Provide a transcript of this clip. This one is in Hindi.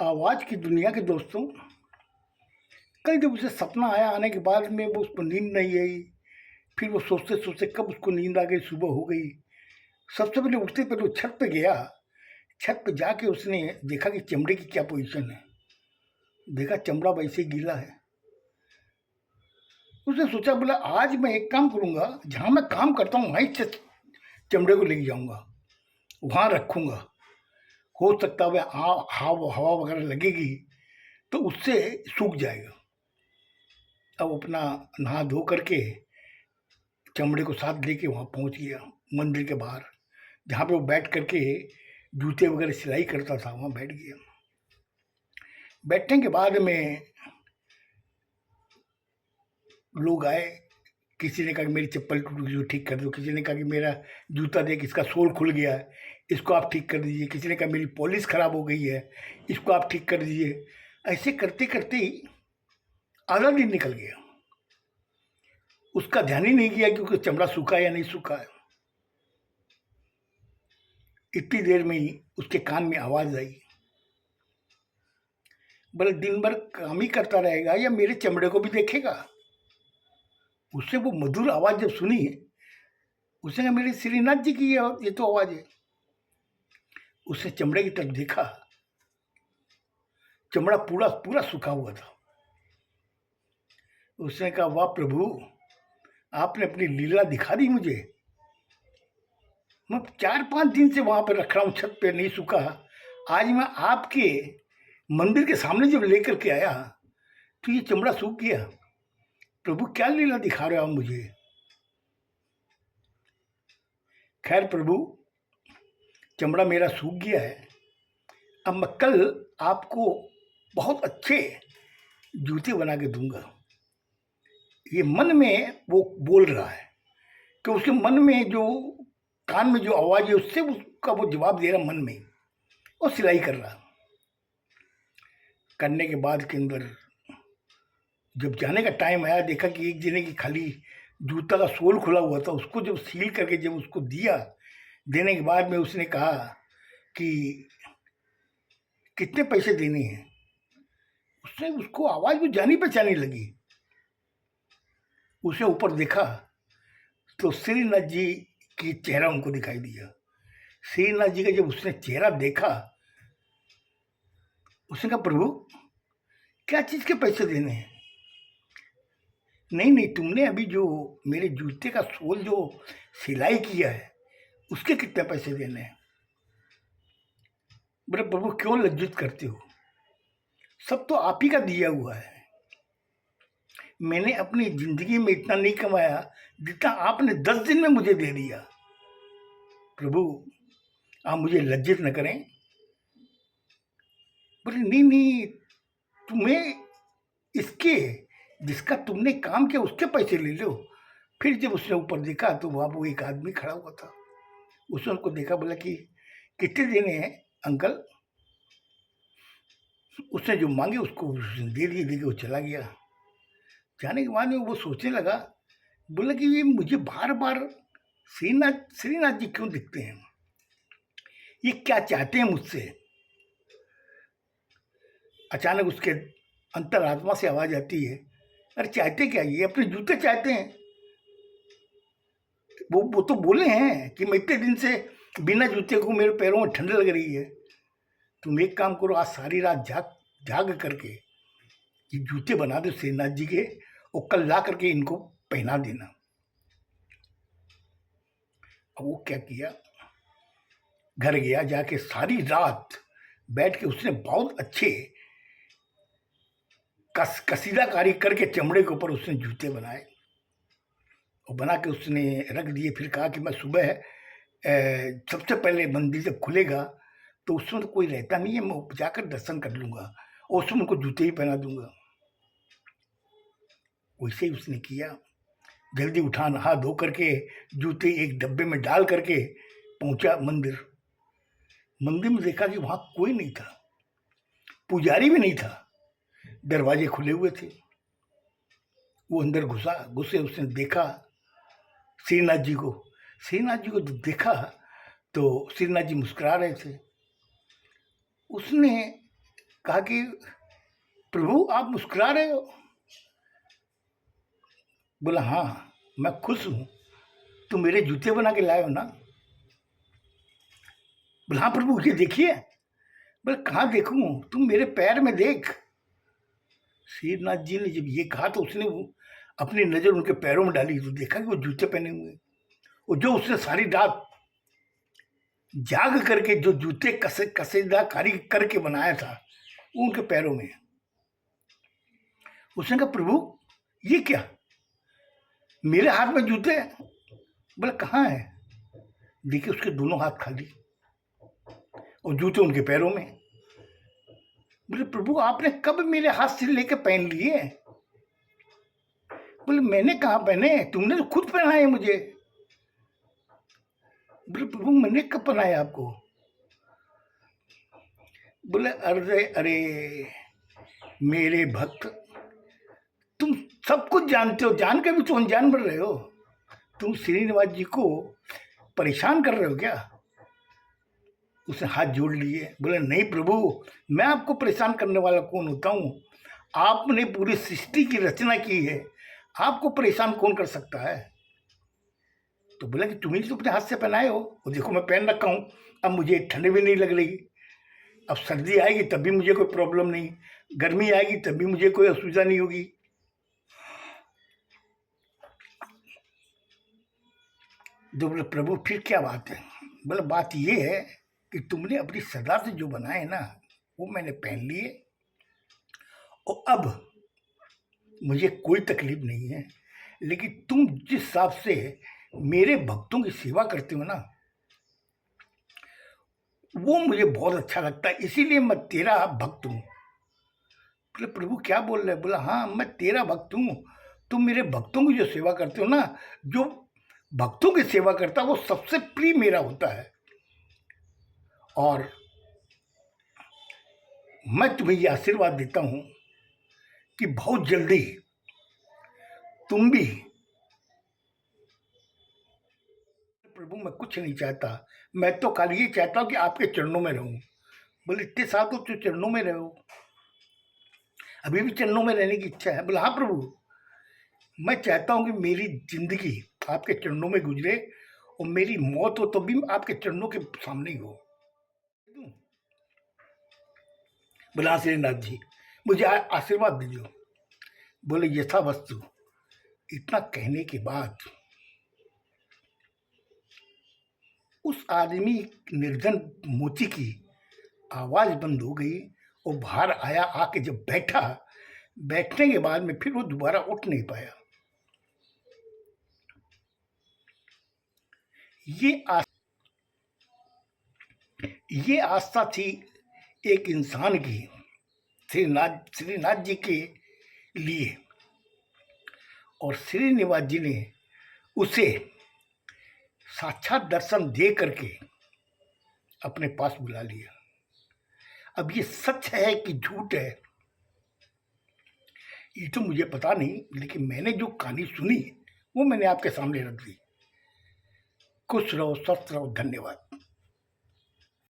आवाज़ की दुनिया के दोस्तों, कल जब उसे सपना आया, आने के बाद में वो उसको नींद नहीं आई। फिर वो सोचते-सोचते कब उसको नींद आ गई, सुबह हो गई। सबसे पहले उठते पहले वो छत पे गया। छत पे जाके उसने देखा कि चमड़े की क्या पोज़ीशन है। देखा चमड़ा वैसे ही गीला है। उसने सोचा, बोला आज मैं एक काम करूँगा, जहाँ मैं काम करता हूँ वहीं चमड़े को लेके जाऊँगा, वहाँ रखूँगा। हो सकता है हवा वगैरह लगेगी तो उससे सूख जाएगा। अब अपना नहा धो करके चमड़े को साथ लेके वहाँ पहुँच गया मंदिर के बाहर, जहाँ पे वो बैठ करके जूते वगैरह सिलाई करता था, वहाँ बैठ गया। बैठने के बाद में लोग आए। किसी ने कहा कि मेरी चप्पल टूट गई, जो ठीक कर दो। किसी ने कहा कि मेरा जूता देख, इसका सोल खुल गया है, इसको आप ठीक कर दीजिए। किसी ने कहा मेरी पॉलिश खराब हो गई है, इसको आप ठीक कर दीजिए। ऐसे करते करते ही आधा दिन निकल गया। उसका ध्यान ही नहीं किया कि उसका चमड़ा सूखा है या नहीं सूखा है। इतनी देर में ही उसके कान में आवाज़ आई, बोले दिन भर काम ही करता रहेगा या मेरे चमड़े को भी देखेगा। उससे वो मधुर आवाज़ जब सुनी, उसने कहा मेरे श्रीनाथ जी की ये तो आवाज़ है। उसने चमड़े की तरफ देखा, चमड़ा पूरा पूरा सूखा हुआ था। उसने कहा वाह प्रभु, आपने अपनी लीला दिखा दी मुझे। मैं 4-5 दिन से वहां पर रख रहा हूँ, छत पे नहीं सूखा। आज मैं आपके मंदिर के सामने जब लेकर के आया तो ये चमड़ा सूख गया। प्रभु क्या लीला दिखा रहे हो आप मुझे। खैर प्रभु, चमड़ा मेरा सूख गया है। अब मैं कल आपको बहुत अच्छे जूते बना के दूंगा। ये मन में वो बोल रहा है कि उसके मन में जो कान में जो आवाज़ है उससे उसका वो जवाब दे रहा मन में, और सिलाई कर रहा। करने के बाद के अंदर जब जाने का टाइम आया, देखा कि एक जने की खाली जूता का सोल खुला हुआ था। उसको जब सील करके जब उसको दिया, देने के बाद में उसने कहा कि कितने पैसे देने हैं। उसने उसको आवाज़ भी जानी पहचानी लगी। उसे ऊपर देखा तो श्रीनाथ जी की चेहरा उनको दिखाई दिया। श्रीनाथ जी का जब उसने चेहरा देखा, उसने कहा प्रभु क्या चीज़ के पैसे देने हैं। नहीं नहीं, तुमने अभी जो मेरे जूते का सोल जो सिलाई किया है उसके कितने पैसे देने हैं। बोले प्रभु क्यों लज्जित करते हो, सब तो आप ही का दिया हुआ है। मैंने अपनी जिंदगी में इतना नहीं कमाया जितना आपने 10 दिन में मुझे दे दिया। प्रभु आप मुझे लज्जित न करें। बोले नहीं नहीं, तुम्हें इसके जिसका तुमने काम किया उसके पैसे ले लो। फिर जब उसने ऊपर देखा तो वहाँ वो एक आदमी खड़ा हुआ था। उसने उनको देखा, बोला कि कितने देने हैं अंकल। उसने जो मांगे उसको उसने दे दिए, दे के वो चला गया। जाने के बाद में वो सोचने लगा, बोला कि ये मुझे बार बार श्रीनाथ श्रीनाथ जी क्यों दिखते हैं, ये क्या चाहते हैं मुझसे। अचानक उसके अंतरात्मा से आवाज आती है, अरे चाहते क्या, ये अपने जूते चाहते हैं। वो तो बोले हैं कि मैं इतने दिन से बिना जूते को मेरे पैरों में ठंड लग रही है। तुम एक काम करो, आज सारी रात जाग जाग करके ये जूते बना दो श्रीनाथ जी के, और कल ला करके इनको पहना देना। अब वो क्या किया, घर गया, जाके सारी रात बैठ के उसने बहुत अच्छे कसीदाकारी करके चमड़े के ऊपर उसने जूते बनाए और बना के उसने रख दिए। फिर कहा कि मैं सुबह सबसे पहले मंदिर जब खुलेगा तो उसमें तो कोई रहता नहीं है, मैं जाकर दर्शन कर लूँगा और उसमें उनको जूते ही पहना दूंगा। वैसे ही उसने किया। जल्दी उठा, नहा धो करके जूते एक डब्बे में डाल करके पहुंचा मंदिर। मंदिर में देखा कि वहां कोई नहीं था, पुजारी भी नहीं था, दरवाजे खुले हुए थे। वो अंदर घुसे उसने देखा श्रीनाथ जी को। श्रीनाथ जी को जब देखा तो श्रीनाथ जी मुस्कुरा रहे थे। उसने कहा कि प्रभु आप मुस्कुरा रहे हो? बोला हाँ, मैं खुश हूँ, तुम मेरे जूते बना के लाए हो ना? बोला हाँ प्रभु, ये देखिए। बोले कहाँ देखूँ, तुम मेरे पैर में देख। श्रीनाथ जी ने जब ये कहा तो उसने अपनी नज़र उनके पैरों में डाली तो देखा कि वो जूते पहने हुए, और जो उसने सारी रात जाग करके जो जूते कसेदार कारी करके बनाया था वो उनके पैरों में। उसने कहा प्रभु ये क्या, मेरे हाथ में जूते? बोले कहाँ है? देखिए उसके दोनों हाथ खाली और जूते उनके पैरों में। बोले प्रभु आपने कब मेरे हाथ से लेके पहन लिए? बोले मैंने कहाँ पहने, तुमने तो खुद पहनाए मुझे। बोले प्रभु मैंने कब पहनाया आपको? बोले अरे अरे मेरे भक्त, तुम सब कुछ जानते हो, जान के भी तो अनजान बन रहे हो। तुम श्रीनिवास जी को परेशान कर रहे हो क्या? उसने हाथ जोड़ लिए। बोले नहीं प्रभु, मैं आपको परेशान करने वाला कौन होता हूँ? आपने पूरी सृष्टि की रचना की है, आपको परेशान कौन कर सकता है? तो बोला कि तुम्हें तो अपने हाथ से पहनाए हो, और देखो मैं पहन रखा हूँ, अब मुझे ठंड भी नहीं लग रही, अब सर्दी आएगी तब भी मुझे कोई प्रॉब्लम नहीं, गर्मी आएगी तब भी मुझे कोई असुविधा नहीं होगी। तो बोले प्रभु फिर क्या बात है? बोले बात ये है कि तुमने अपनी सदा से जो बनाए ना वो मैंने पहन लिए, और अब मुझे कोई तकलीफ नहीं है, लेकिन तुम जिस हिसाब से मेरे भक्तों की सेवा करते हो ना वो मुझे बहुत अच्छा लगता है, इसीलिए मैं तेरा भक्त हूँ। बोले प्रभु क्या बोल रहे? बोला हाँ मैं तेरा भक्त हूँ, तुम मेरे भक्तों की जो सेवा करते हो ना, जो भक्तों की सेवा करता है वो सबसे प्रिय मेरा होता है, और मैं तुम्हें ये आशीर्वाद देता हूँ कि बहुत जल्दी तुम भी। प्रभु मैं कुछ नहीं चाहता, मैं तो खाली ये चाहता हूँ कि आपके चरणों में रहूं। बोले इतने साल तो तू चरणों में रहो, अभी भी चरणों में रहने की इच्छा है? बोला हाँ प्रभु, मैं चाहता हूँ कि मेरी जिंदगी आपके चरणों में गुजरे, और मेरी मौत हो तो भी आपके चरणों के सामने ही हो। बोला श्रीनाथ जी मुझे आशीर्वाद दीजिए। बोले यथा वस्तु। इतना कहने के बाद उस आदमी निर्धन मोची की आवाज बंद हो गई, और बाहर आया, आके जब बैठा, बैठने के बाद में फिर वो दोबारा उठ नहीं पाया। ये आस्था थी एक इंसान की श्रीनाथ जी के लिए, और श्रीनिवास जी ने उसे साक्षात दर्शन दे करके अपने पास बुला लिया। अब ये सच है कि झूठ है ये तो मुझे पता नहीं, लेकिन मैंने जो कहानी सुनी वो मैंने आपके सामने रख दी। खुश रहो, स्वस्थ रहो, धन्यवाद।